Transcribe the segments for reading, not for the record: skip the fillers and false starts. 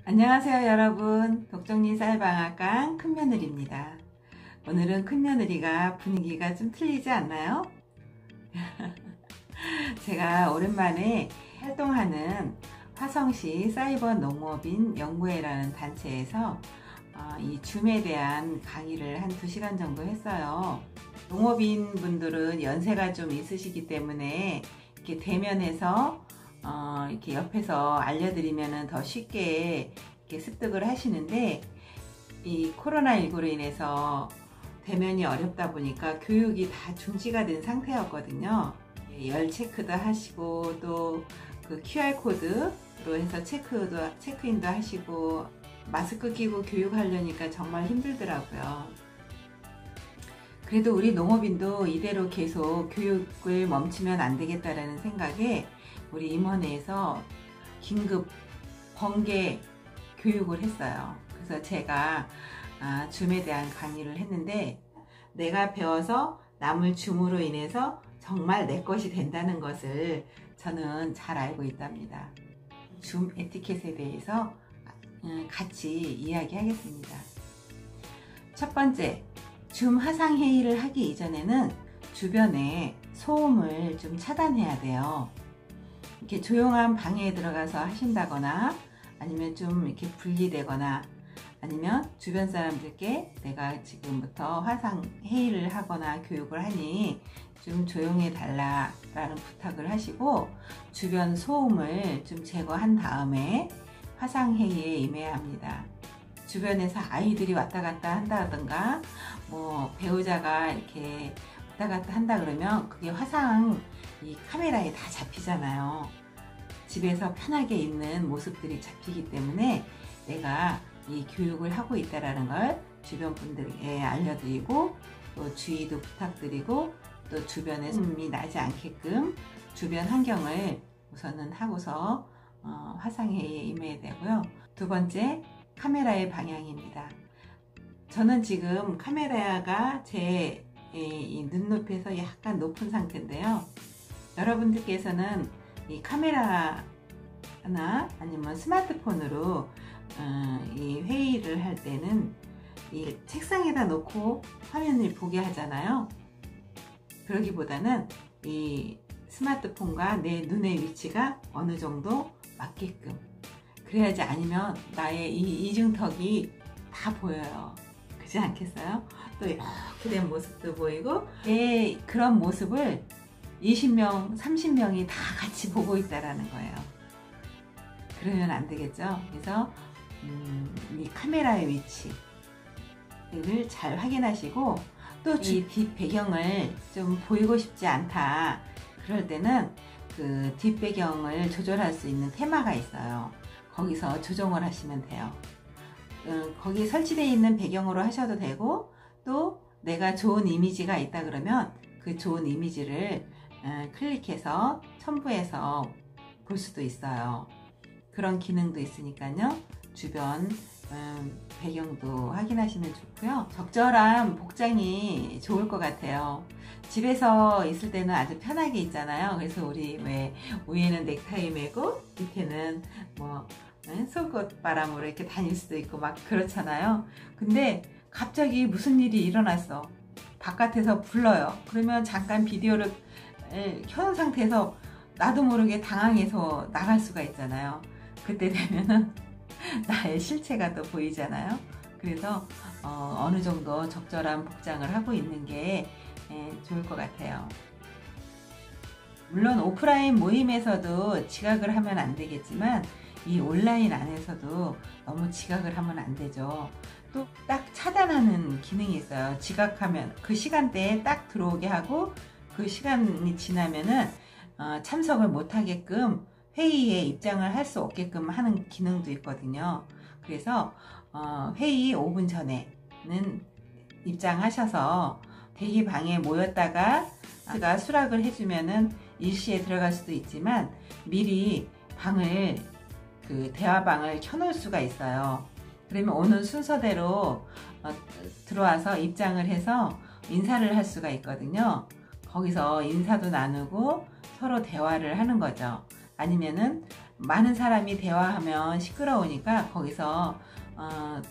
안녕하세요 여러분, 독정리 쌀방앗간 큰며느리입니다. 오늘은 큰며느리가 분위기가 좀 틀리지 않나요? 제가 오랜만에 활동하는 화성시 사이버 농업인 연구회라는 단체에서 이 줌에 대한 강의를 한 2시간 정도 했어요. 농업인 분들은 연세가 좀 있으시기 때문에 이렇게 대면해서 이렇게 옆에서 알려드리면 더 쉽게 이렇게 습득을 하시는데, 이 코로나19로 인해서 대면이 어렵다 보니까 교육이 다 중지가 된 상태였거든요. 열 체크도 하시고 또 그 QR코드로 해서 체크인도 하시고 마스크 끼고 교육하려니까 정말 힘들더라고요. 그래도 우리 농업인도 이대로 계속 교육을 멈추면 안 되겠다라는 생각에 우리 임원회에서 긴급 번개 교육을 했어요. 그래서 제가 줌에 대한 강의를 했는데, 내가 배워서 남을 줌으로 인해서 정말 내 것이 된다는 것을 저는 잘 알고 있답니다. 줌 에티켓에 대해서 같이 이야기하겠습니다. 첫 번째, 줌 화상회의를 하기 이전에는 주변에 소음을 좀 차단해야 돼요. 이렇게 조용한 방에 들어가서 하신다거나, 아니면 좀 이렇게 분리되거나, 아니면 주변 사람들께 내가 지금부터 화상 회의를 하거나 교육을 하니 좀 조용해 달라 라는 부탁을 하시고, 주변 소음을 좀 제거한 다음에 화상 회의에 임해야 합니다. 주변에서 아이들이 왔다 갔다 한다든가 뭐 배우자가 이렇게 왔다 갔다 한다 그러면 그게 화상 이 카메라에 다 잡히잖아요. 집에서 편하게 있는 모습들이 잡히기 때문에 내가 이 교육을 하고 있다라는 걸 주변 분들에게 알려드리고, 또 주의도 부탁드리고, 또 주변에 소음이 나지 않게끔 주변 환경을 우선은 하고서 화상회의에 임해야 되고요. 두 번째, 카메라의 방향입니다. 저는 지금 카메라가 제 눈높이에서 약간 높은 상태인데요. 여러분들께서는 이 카메라나 아니면 스마트폰으로 이 회의를 할 때는 이 책상에다 놓고 화면을 보게 하잖아요. 그러기보다는 이 스마트폰과 내 눈의 위치가 어느 정도 맞게끔, 그래야지, 아니면 나의 이 이중턱이 다 보여요. 그렇지 않겠어요? 또 이렇게 된 모습도 보이고, 그런 모습을 20명, 30명이 다 같이 보고 있다라는 거예요. 그러면 안 되겠죠? 그래서 이 카메라의 위치를 잘 확인하시고, 또 이 뒷 배경을 좀 보이고 싶지 않다 그럴 때는 그 뒷 배경을 조절할 수 있는 테마가 있어요. 거기서 조정을 하시면 돼요. 거기 설치되어 있는 배경으로 하셔도 되고, 또 내가 좋은 이미지가 있다 그러면 그 좋은 이미지를 클릭해서 첨부해서 볼 수도 있어요. 그런 기능도 있으니까요. 주변 배경도 확인하시면 좋고요. 적절한 복장이 좋을 것 같아요. 집에서 있을 때는 아주 편하게 있잖아요. 그래서 우리 왜 위에는 넥타이 매고 밑에는 뭐 속옷 바람으로 이렇게 다닐 수도 있고 막 그렇잖아요. 근데 갑자기 무슨 일이 일어났어. 바깥에서 불러요. 그러면 잠깐 비디오를 켜놓은 상태에서 나도 모르게 당황해서 나갈 수가 있잖아요. 그때 되면은 나의 실체가 또 보이잖아요. 그래서 어느 정도 적절한 복장을 하고 있는 게 좋을 것 같아요. 물론 오프라인 모임에서도 지각을 하면 안 되겠지만, 이 온라인 안에서도 너무 지각을 하면 안 되죠. 또 딱 차단하는 기능이 있어요. 지각하면 그 시간대에 딱 들어오게 하고, 그 시간이 지나면은 참석을 못 하게끔, 회의에 입장을 할 수 없게끔 하는 기능도 있거든요. 그래서 회의 5분 전에는 입장하셔서 대기방에 모였다가 제가 수락을 해주면은 일시에 들어갈 수도 있지만, 미리 방을 대화방을 켜놓을 수가 있어요. 그러면 오는 순서대로 들어와서 입장을 해서 인사를 할 수가 있거든요. 거기서 인사도 나누고 서로 대화를 하는 거죠. 아니면은 많은 사람이 대화하면 시끄러우니까 거기서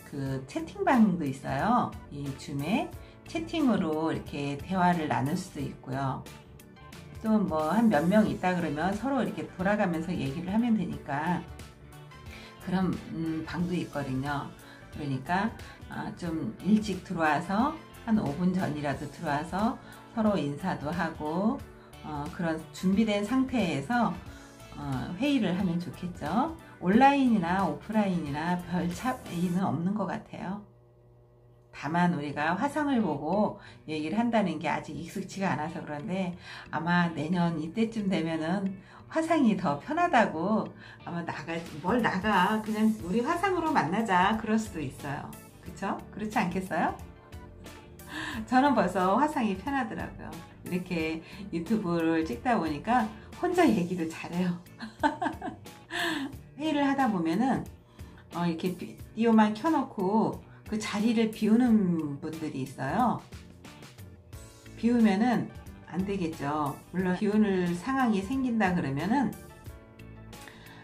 그 채팅방도 있어요. 이 줌에 채팅으로 이렇게 대화를 나눌 수도 있고요. 또 뭐 한 몇 명 있다 그러면 서로 이렇게 돌아가면서 얘기를 하면 되니까 그런 방도 있거든요. 그러니까 좀 일찍 들어와서 한 5분 전이라도 들어와서 서로 인사도 하고 그런 준비된 상태에서 회의를 하면 좋겠죠. 온라인이나 오프라인이나 별 차이는 없는 것 같아요. 다만 우리가 화상을 보고 얘기를 한다는 게 아직 익숙치가 않아서 그런데 아마 내년 이때쯤 되면은 화상이 더 편하다고 아마 뭘 나가 그냥 우리 화상으로 만나자 그럴 수도 있어요. 그쵸? 그렇지 않겠어요? 저는 벌써 화상이 편하더라고요. 이렇게 유튜브를 찍다 보니까 혼자 얘기를 잘해요. 회의를 하다 보면은 이렇게 비디오만 켜놓고 그 자리를 비우는 분들이 있어요. 비우면은 안 되겠죠. 물론 비우는 상황이 생긴다 그러면은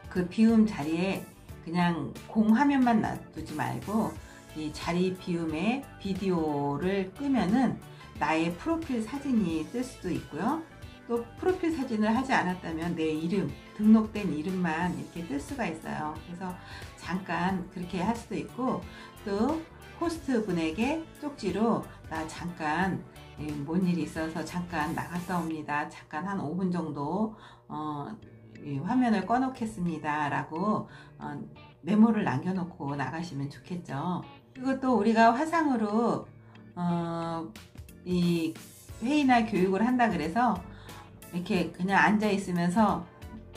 그 비움 자리에 그냥 공 화면만 놔두지 말고 이 자리 비움에 비디오를 끄면은 나의 프로필 사진이 뜰 수도 있고요. 또 프로필 사진을 하지 않았다면 내 이름, 등록된 이름만 이렇게 뜰 수가 있어요. 그래서 잠깐 그렇게 할 수도 있고 또 호스트 분에게 쪽지로 나 잠깐 뭔 일이 있어서 잠깐 나갔다 옵니다. 잠깐 한 5분 정도 화면을 꺼 놓겠습니다 라고 메모를 남겨놓고 나가시면 좋겠죠. 그리고 또 우리가 화상으로 이 회의나 교육을 한다 그래서 이렇게 그냥 앉아 있으면서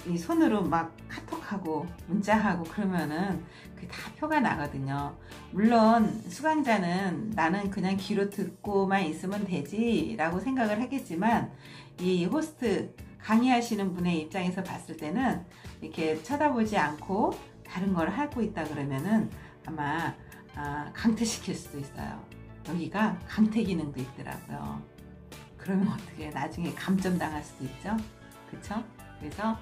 이 손으로 막 카톡하고 문자하고 그러면은 그 다 표가 나거든요. 물론 수강자는 나는 그냥 귀로 듣고만 있으면 되지 라고 생각을 하겠지만 이 호스트 강의하시는 분의 입장에서 봤을 때는 이렇게 쳐다보지 않고 다른 걸 하고 있다 그러면은 아마 강퇴시킬 수도 있어요. 여기가 강퇴 기능도 있더라고요. 그러면 어떻게 나중에 감점 당할 수도 있죠. 그쵸? 그래서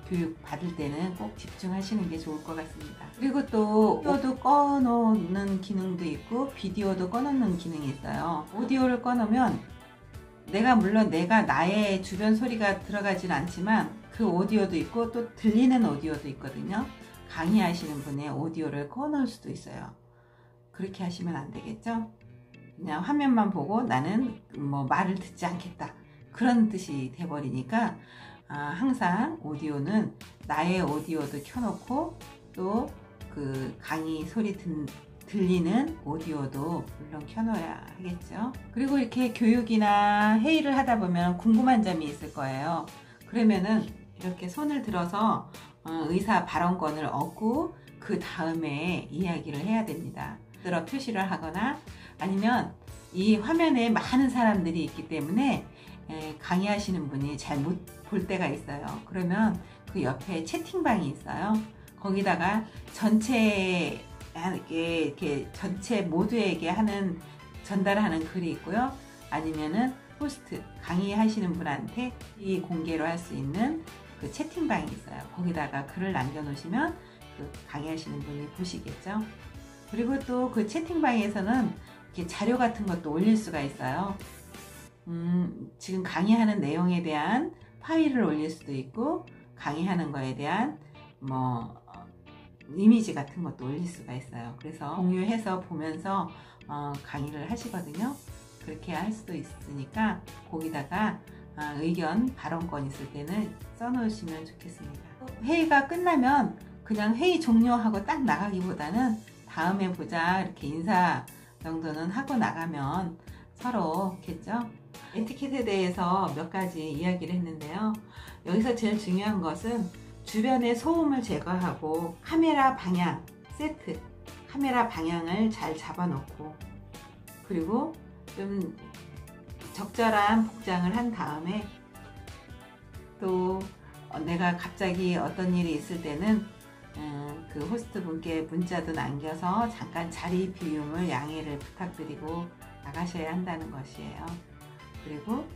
교육 받을 때는 꼭 집중하시는 게 좋을 것 같습니다. 그리고 또 오디오도 꺼놓는 기능도 있고 비디오도 꺼놓는 기능이 있어요. 오디오를 꺼놓으면 물론 내가 나의 주변 소리가 들어가진 않지만 그 오디오도 있고 또 들리는 오디오도 있거든요. 강의하시는 분의 오디오를 꺼놓을 수도 있어요. 그렇게 하시면 안 되겠죠? 그냥 화면만 보고 나는 뭐 말을 듣지 않겠다 그런 뜻이 돼버리니까 항상 오디오는 나의 오디오도 켜놓고 또 그 강의 소리 들리는 오디오도 물론 켜놓아야 하겠죠. 그리고 이렇게 교육이나 회의를 하다 보면 궁금한 점이 있을 거예요. 그러면은 이렇게 손을 들어서 의사 발언권을 얻고 그 다음에 이야기를 해야 됩니다. 들어 표시를 하거나 아니면 이 화면에 많은 사람들이 있기 때문에 강의하시는 분이 잘 못 볼 때가 있어요. 그러면 그 옆에 채팅방이 있어요. 거기다가 전체 모두에게 전달하는 글이 있고요. 아니면은 호스트 강의하시는 분한테 이 공개로 할 수 있는 그 채팅방이 있어요. 거기다가 글을 남겨 놓으시면 그 강의하시는 분이 보시겠죠. 그리고 또 그 채팅방에서는 이렇게 자료 같은 것도 올릴 수가 있어요. 지금 강의하는 내용에 대한 파일을 올릴 수도 있고 강의하는 거에 대한 이미지 같은 것도 올릴 수가 있어요. 그래서 공유해서 보면서 강의를 하시거든요. 그렇게 할 수도 있으니까 거기다가 의견 발언권 있을 때는 써놓으시면 좋겠습니다. 회의가 끝나면 그냥 회의 종료하고 딱 나가기보다는 다음에 보자 이렇게 인사 정도는 하고 나가면 서로겠죠. 에티켓에 대해서 몇 가지 이야기를 했는데요. 여기서 제일 중요한 것은 주변의 소음을 제거하고 카메라 방향 세트, 카메라 방향을 잘 잡아놓고 그리고 좀 적절한 복장을 한 다음에 또 내가 갑자기 어떤 일이 있을 때는 그 호스트 분께 문자도 남겨서 잠깐 자리 비움을 양해를 부탁드리고 나가셔야 한다는 것이에요. 그리고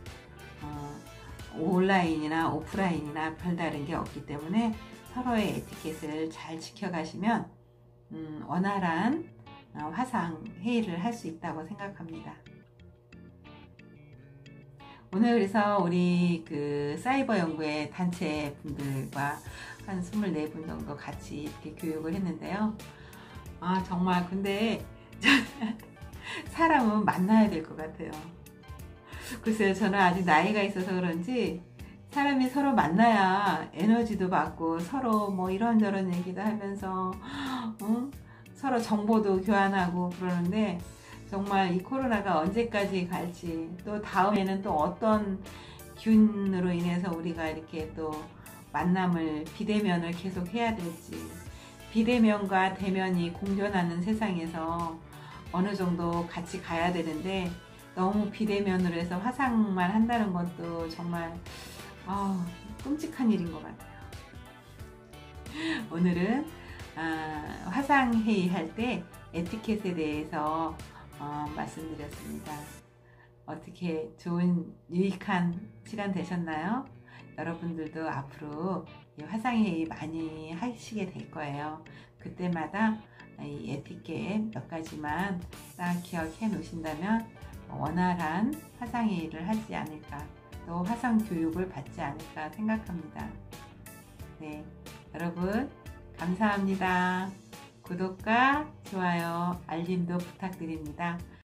온라인이나 오프라인이나 별다른 게 없기 때문에 서로의 에티켓을 잘 지켜가시면 원활한 화상 회의를 할 수 있다고 생각합니다. 오늘 그래서 우리 그 사이버 연구의 단체 분들과 한 24분 정도 같이 이렇게 교육을 했는데요. 정말 근데 사람은 만나야 될 것 같아요. 글쎄요, 저는 아직 나이가 있어서 그런지 사람이 서로 만나야 에너지도 받고 서로 뭐 이런저런 얘기도 하면서 서로 정보도 교환하고 그러는데, 정말 이 코로나가 언제까지 갈지, 또 다음에는 또 어떤 균으로 인해서 우리가 이렇게 또 만남을, 비대면을 계속 해야 될지, 비대면과 대면이 공존하는 세상에서 어느 정도 같이 가야 되는데 너무 비대면으로 해서 화상만 한다는 것도 정말 끔찍한 일인 것 같아요. 오늘은 화상회의 할 때 에티켓에 대해서 말씀드렸습니다. 어떻게 좋은 유익한 시간 되셨나요? 여러분들도 앞으로 이 화상회의 많이 하시게 될 거예요. 그때마다 이 에티켓 몇 가지만 딱 기억해 놓으신다면 원활한 화상회의를 하지 않을까, 또 화상 교육을 받지 않을까 생각합니다. 네, 여러분 감사합니다. 구독과 좋아요, 알림도 부탁드립니다.